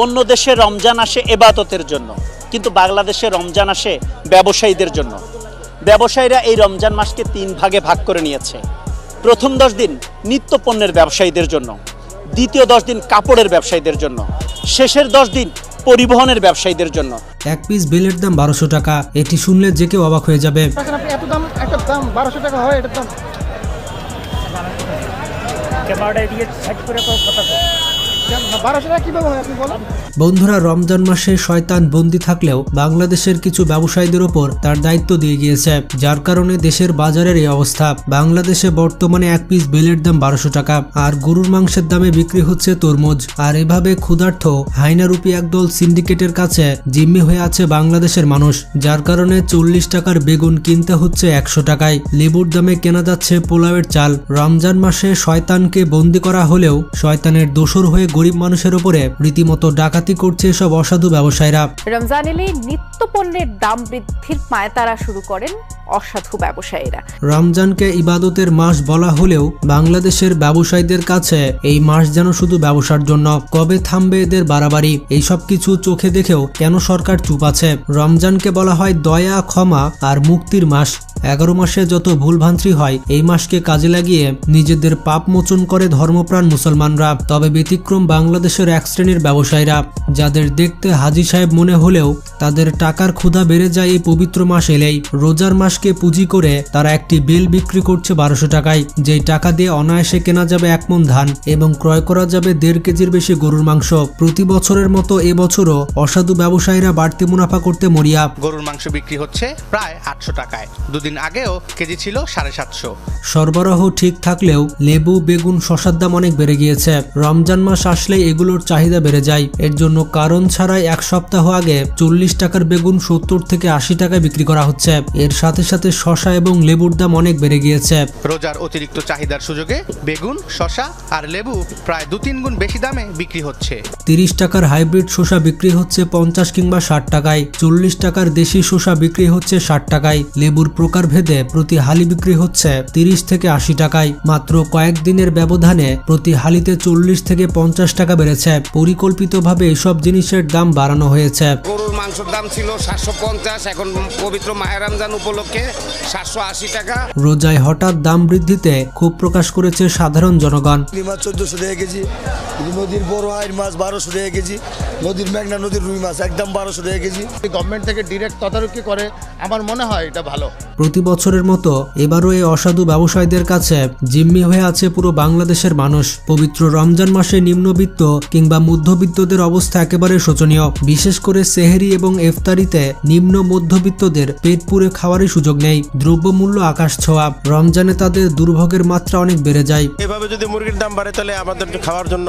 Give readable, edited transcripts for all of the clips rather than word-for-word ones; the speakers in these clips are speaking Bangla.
অন্য দেশে রমজান আসে ইবাদতের জন্য, কিন্তু বাংলাদেশে রমজান আসে ব্যবসায়ীদের জন্য। ব্যবসায়ীরা এই রমজান মাসকে 3 ভাগে ভাগ করে নিয়েছে। প্রথম 10 দিন নিত্য পণ্যের ব্যবসায়ীদের জন্য, দ্বিতীয় 10 দিন কাপড়ের ব্যবসায়ীদের জন্য, শেষের 10 দিন পরিবহনের ব্যবসায়ীদের জন্য। এক পিস বেলের দাম 1200 টাকা। এটি শুনলে যে কেউ অবাক হয়ে যাবে। এত দাম, একটা দাম 1200 টাকা হয়, এটার দাম বন্ধুরা, রমজান মাসে শয়তান বন্দী থাকলেও বাংলাদেশের কিছু ব্যবসায়ীদের ওপর তার দায়িত্ব দিয়ে গিয়েছে, যার কারণে দেশের বাজারের এই অবস্থা। বাংলাদেশে বর্তমানে এক পিস বেলের দাম 1200 টাকা, আর গরুর মাংসের দামে বিক্রি হচ্ছে তরমুজ। আর এভাবে ক্ষুধার্থ হাইনারূপী একদল সিন্ডিকেটের কাছে জিম্মি হয়ে আছে বাংলাদেশের মানুষ, যার কারণে 40 টাকার বেগুন কিনতে হচ্ছে 100 টাকায়। লেবুর দামে কেনা যাচ্ছে পোলাওয়ের চাল। রমজান মাসে শয়তানকে বন্দী করা হলেও শয়তানের দোসর হয়ে গরিব মানুষের উপরে রীতিমতো ডাকাতি করছে সব অসাধু ব্যবসায়ীরা। রমজান এলেই নিত্য পণ্যের দাম বৃদ্ধির পায়তারা শুরু করেন অসাধু ব্যবসায়ীরা। রমজানকে ইবাদতের মাস বলা হলেও বাংলাদেশের ব্যবসায়ীদের কাছে এই মাস যেন শুধু ব্যবসার জন্য। কবে থামবে এদের বাড়াবাড়ি? এইসব কিছু চোখে দেখেও কেন সরকার চুপ আছে? রমজানকে বলা হয় দয়া, ক্ষমা আর মুক্তির মাস। 11 মাসে যত ভুলভ্রান্তি হয় এই মাসকে কাজে লাগিয়ে নিজেদের পাপ মোচন করে ধর্মপ্রাণ মুসলমানরা। তবে ব্যতিক্রম বাংলাদেশের এক শ্রেণীর ব্যবসায়ীরা, যাদের দেখতে হাজী সাহেব মনে হলেও তাদের টাকার ক্ষুধা বেড়ে যায় এই পবিত্র মাস এলেই। রোজার মাসকে পুঁজি করে তারা একটি বেল বিক্রি করছে 1200 টাকায়, যেই টাকা দিয়ে অনায়াসে কেনা যাবে 1 মণ ধান এবং ক্রয় করা যাবে 1.5 কেজির বেশি গরুর মাংস। প্রতি বছরের মতো এবছরও অসাধু ব্যবসায়ীরা বাড়তি মুনাফা করতে মরিয়া। গরুর মাংস বিক্রি হচ্ছে প্রায় 800 টাকায়, দুদিন আগেও কেজি ছিল 750। সরবরাহ ঠিক থাকলেও লেবু, বেগুন, শসার দাম অনেক বেড়ে গিয়েছে। রমজান মাস আসলেই এগুলোর চাহিদা বেড়ে যায়। এর জন্য কারণ ছাড়াই 1 সপ্তাহ আগে 40 টাকার বেগুন 70 থেকে 80 টাকায় বিক্রি করা হচ্ছে। এর সাথে সাথে শসা এবং লেবুর দাম অনেক বেড়ে গিয়েছে। রোজার অতিরিক্ত চাহিদার সুযোগে বেগুন, শসা আর লেবু প্রায় 2-3 গুণ বেশি দামে বিক্রি হচ্ছে। 30 টাকার হাইব্রিড শসা বিক্রি হচ্ছে 50 কিংবা 60 টাকায়। 40 টাকার দেশি শসা বিক্রি হচ্ছে 60 টাকায়। লেবুর প্রকারভেদে প্রতি হালি বিক্রি হচ্ছে 30 থেকে 80 টাকায়। মাত্র কয়েকদিনের ব্যবধানে প্রতি হালিতে 40 থেকে 50 টাকা বেড়েছে। পরিকল্পিতভাবে এসব জিনিসের দাম বাড়ানো হয়েছে। গরুর মাংসের দাম ছিল 750, এখন পবিত্র মাহে রমজান উপলক্ষে 780 টাকা। রোজায় হঠাৎ দাম বৃদ্ধিতে ক্ষোভ প্রকাশ করেছে সাধারণ জনগণ। মাছ 1400 টাকা কেজি, নদীর বড় আইর মাছ 1200 টাকা কেজি, নদীর মেঘনা নদীর রুই মাছ একদম 1200 টাকা কেজি। গভর্নমেন্ট থেকে ডিরেক্ট তদারকি করে, আমার মনে হয় এটা ভালো। প্রতি বছরের মতো এবারও এই অসাধু ব্যবসায়ীদের কাছে জিম্মি হয়ে আছে পুরো বাংলাদেশের মানুষ। পবিত্র রমজান মাসে নিম্নবিত্ত কিংবা মধ্যবিত্তদের অবস্থা একেবারে শোচনীয়। বিশেষ করে সেহরি এবং ইফতারিতে নিম্ন মধ্যবিত্তদের পেট পুরে খাওয়ারই সুযোগ নেই। দ্রব্যমূল্য আকাশ ছোঁয়া। রমজানে তাদের দুর্ভোগের মাত্রা অনেক বেড়ে যায়। এভাবে যদি মুরগির দাম বাড়ে তাহলে আমাদের খাওয়ার জন্য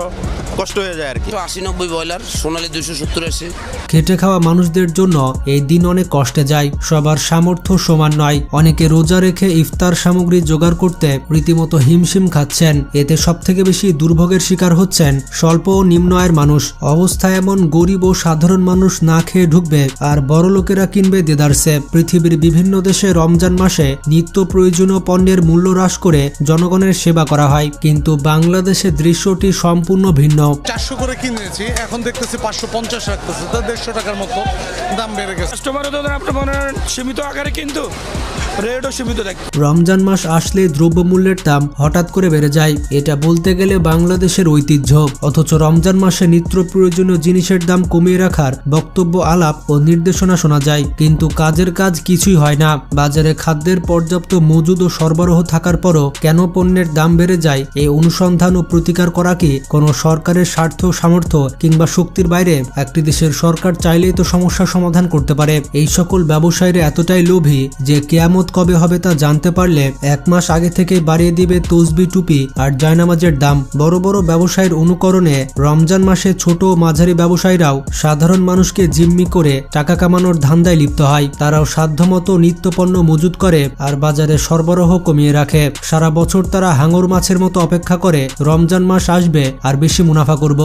কষ্ট হয়ে যায় আর কি। 80-90 ব্রয়লার, সোনালী 270 আছে। খেটে খাওয়া মানুষদের জন্য এই দিন অনেক কষ্টে যায়। সবার সামর্থ্য সমান নয়। অনেকে রোজা রেখে ইফতার সামগ্রী জোগাড় করতে রীতিমতো হিমশিম খাচ্ছেন। এতে সবথেকে বেশি দুর্ভোগের শিকার হচ্ছেন স্বল্প ও নিম্ন আয়ের মানুষ। অবস্থা এমন, গরিব ও সাধারণ মানুষ না খেয়ে ঢুকবে আর বড় লোকেরা কিনবে দেদারসে। পৃথিবীর বিভিন্ন দেশে রমজান মাসে নিত্য প্রয়োজনীয় পণ্যের মূল্য হ্রাস করে জনগণের সেবা করা হয়, কিন্তু বাংলাদেশে দৃশ্যটি সম্পূর্ণ ভিন্ন। 400 করে কিনেছি, এখন দেখতেছি 550 রাখতেছে, তো 150 টাকার মতো দাম বেড়ে গেছে। কাস্টমারও তো আপনার সীমিত আকারে, কিন্তু রেটও সীমিত থাকে। রমজান মাস আসলে দ্রব্যমূল্যের দাম হঠাৎ করে বেড়ে যায়। এটা বলতে গেলে বাংলাদেশের ঐতিহ্য। অথচ রমজান মাসে নিত্য প্রয়োজনীয় জিনিসের দাম কমিয়ে রাখার বক্তব্য, আলাপ ও নির্দেশনা শোনা যায়, কিন্তু কাজের কাজ কিছুই হয় না। বাজারে খাদ্যের পর্যাপ্ত মজুদ ও সরবরাহ থাকার পরও কেন পণ্যের দাম বেড়ে যায়, এই অনুসন্ধান ও প্রতিকার করা কি কোনো সরকারের স্বার্থ, সামর্থ্য কিংবা শক্তির বাইরে? একটি দেশের সরকার চাইলেই তো সমস্যার সমাধান করতে পারে। এই সকল ব্যবসায়ীরা এতটাই লোভী যে কিয়ামত কবে হবে তা জানতে পারলে 1 মাস আগে থেকেই বাড়িয়ে দিবে তসবি, টুপি আর জায়নামাজের দাম। বড় বড় ব্যবসায়ীর অনুকরণে রমজান মাসে ছোট ও মাঝারি ব্যবসায়ীরাও সাধারণ মানুষকে জিম্মি করে টাকা কামানোর ধান্দায় লিপ্ত হয়। তারাও সাধ্যমতো নিত্য নিত্যপণ্য মজুত করে আর বাজারে সরবরাহ কমিয়ে রাখে। সারা বছর তারা হাঙর মাছের মতো অপেক্ষা করে রমজান মাস আসবে আর বেশি মুনাফা করব।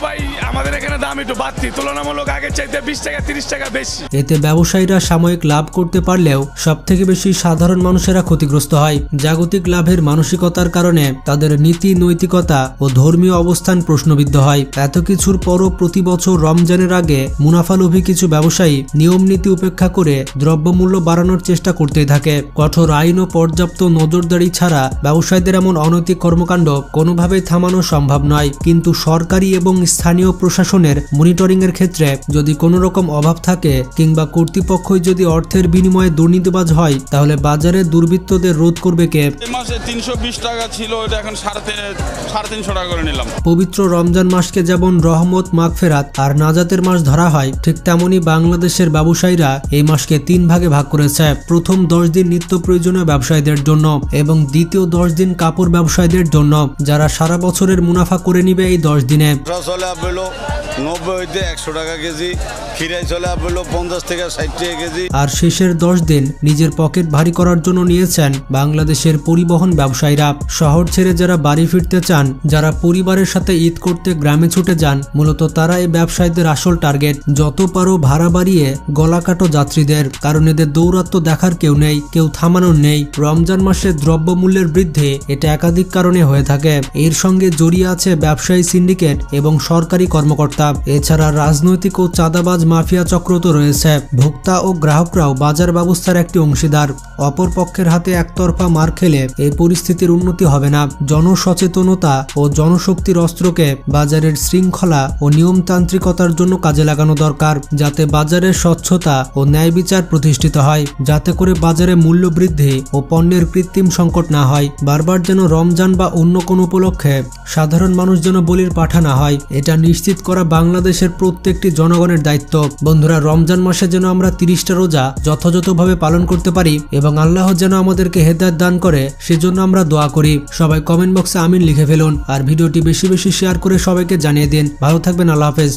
ভাই আমাদের এখানে দাম একটু বাড়তি, তুলনামূলক আগের চাইতে 20 টাকা 30 টাকা বেশি। এতে ব্যবসায়ীরা সাময়িক লাভ করতে পারলেও সবথেকে বেশি সাধারণ মানুষেরা ক্ষতিগ্রস্ত হয়। জাগতিক লাভের মানসিকতার কারণে তাদের নীতি নৈতিকতা ও ধর্মীয় অবস্থান প্রশ্নবিদ্ধ হয়। এত কিছুর পরও প্রতি বছর রমজানের আগে মুনাফালোভী কিছু ব্যবসায়ী নিয়ম নীতি উপেক্ষা করে দ্রব্যমূল্য বাড়ানোর চেষ্টা করতেই থাকে। কঠোর আইন ও পর্যাপ্ত নজরদারি ছাড়া ব্যবসায়ীদের এমন অনৈতিক কর্মকাণ্ড কোনোভাবেই থামানো সম্ভব নয়। কিন্তু সরকারি এবং স্থানীয় প্রশাসনের মনিটরিং এর ক্ষেত্রে যদি কোনো রকম অভাব থাকে কিংবা কর্তৃপক্ষই যদি অর্থের বিনিময়ে দুর্নীতিবাজ হয়, তাহলে বাজারে দুর্বৃত্তদের রোধ করবে কে? মাসে 320 টাকা ছিল, এটা এখন 350 টাকা করে নিলাম। পবিত্র রমজান মাসকে যেমন রহমত, মাগফিরাত আর নাজাতের মাস ধরা হয়, ঠিক তেমনি বাংলাদেশের ব্যবসায়ীরা এই মাসকে 3 ভাগে ভাগ করেছে। প্রথম 10 দিন নিত্য প্রয়োজনীয় ব্যবসায়ীদের জন্য এবং দ্বিতীয় 10 দিন কাপড় ব্যবসায়ীদের জন্য, যারা সারা বছরের মুনাফা করে নিবে এই 10 দিনে। চলে আপেলো 90 হইতে 100 টাকা কেজি, খিরাই চলে আপেলো 50 থেকে 60 টাকা কেজি। আর শেষের 10 দিন নিজের পকেট ভারী করার জন্য নিয়েছেন বাংলাদেশের পরিবহন ব্যবসায়ীরা। শহর ছেড়ে যারা বাড়ি ফিরতে চান, যারা পরিবারের সাথে ঈদ করতে গ্রামে ছুটে যান, মূলত তারা এই ব্যবসায়ীদের আসল টার্গেট। যত পারো ভাড়া বাড়িয়ে গলা কাটো যাত্রীদের, কারণ এদের দৌরাত্ম্য দেখার কেউ নেই, কেউ থামানোর নেই। রমজান মাসে দ্রব্যমূল্যের বৃদ্ধি এটা একাধিক কারণে হয়ে থাকে। এর সঙ্গে জড়িয়ে আছে ব্যবসায়ী সিন্ডিকেট এবং সরকারি কর্মকর্তা। এছাড়া রাজনৈতিক ও চাঁদাবাজ মাফিয়া চক্র তো রয়েছে। ভোক্তা ও গ্রাহকরাও বাজার ব্যবস্থার একটি অংশীদার। অপর পক্ষের হাতে একতরফা মার খেলে এই পরিস্থিতির উন্নতি হবে না। জনসচেতনতা ও জনশক্তির অস্ত্রকে বাজারের শৃঙ্খলা ও নিয়মতান্ত্রিকতার জন্য কাজে লাগানো দরকার, যাতে বাজারের স্বচ্ছতা ও ন্যায় বিচার প্রতিষ্ঠিত হয়, যাতে করে বাজারে মূল্য বৃদ্ধি ও পণ্যের কৃত্রিম সংকট না হয়। বারবার যেন রমজান বা অন্য কোনো উপলক্ষে সাধারণ মানুষ যেন বলির পাঠা না হয়, এটা নিশ্চিত করা বাংলাদেশের প্রত্যেকটি জনগণের দায়িত্ব। বন্ধুরা, রমজান মাসে যেন আমরা 30টা রোজা যথাযথভাবে পালন করতে পারি এবং আল্লাহ যেন আমাদেরকে হেদায়েত দান করে, সেজন্য আমরা দোয়া করি। সবাই কমেন্ট বক্সে আমিন লিখে ফেলুন আর ভিডিওটি বেশি বেশি শেয়ার করে সবাইকে জানিয়ে দিন। ভালো থাকবেন, আল্লাহ হাফেজ।